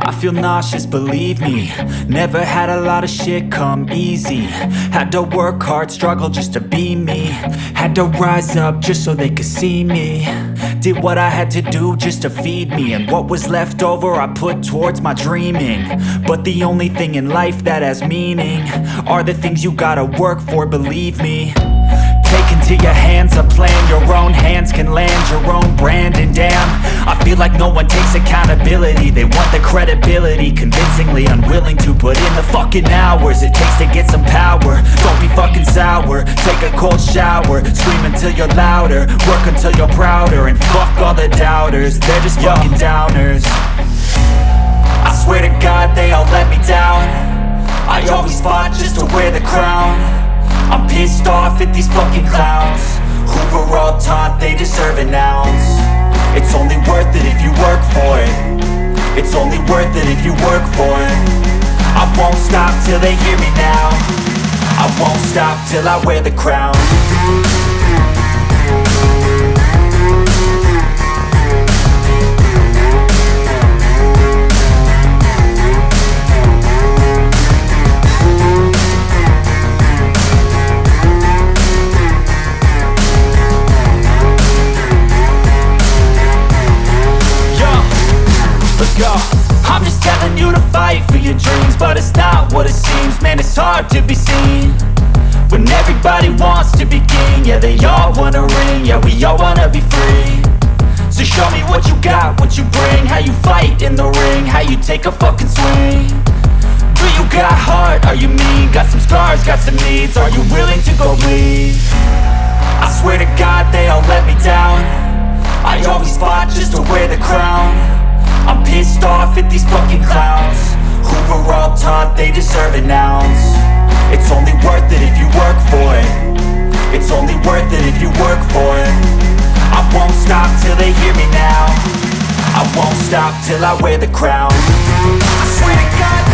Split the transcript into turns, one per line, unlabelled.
I feel nauseous, believe me. Never had a lot of shit come easy. Had to work hard, struggle just to be me. Had to rise up just so they could see me. Did what I had to do just to feed me, and what was left over I put towards my dreaming. But the only thing in life that has meaning are the things you gotta work for, believe me. Take into your hands a plan, your own hands can land your own brand. And damn, I feel like no one takes accountability. They want the credibility, convincingly unwilling to put in the fucking hours it takes to get some power. Don't be fucking sour, take a cold shower. Scream until you're louder, work until you're prouder. And fuck all the doubters, they're just fucking downers. I swear to God they all let me down. I always fought just to wear the crown. I'm pissed off at these fucking clowns who were all taught they deserve an ounce. It's only worth it if you work for it. It's only worth it if you work for it. I won't stop till they hear me now. I won't stop till I wear the crown. I'm just telling you to fight for your dreams, but it's not what it seems. Man, it's hard to be seen when everybody wants to be king. Yeah, they all wanna ring, yeah, we all wanna be free. So show me what you got, what you bring, how you fight in the ring, how you take a fucking swing. Do you got heart, are you mean? Got some scars, got some needs, are you willing to go bleed? I swear to God they all let me down. I always fought just to wear the crown. I'm pissed off at these fucking clowns who were all taught they deserve an ounce. It's only worth it if you work for it. It's only worth it if you work for it. I won't stop till they hear me now. I won't stop till I wear the crown. I swear to God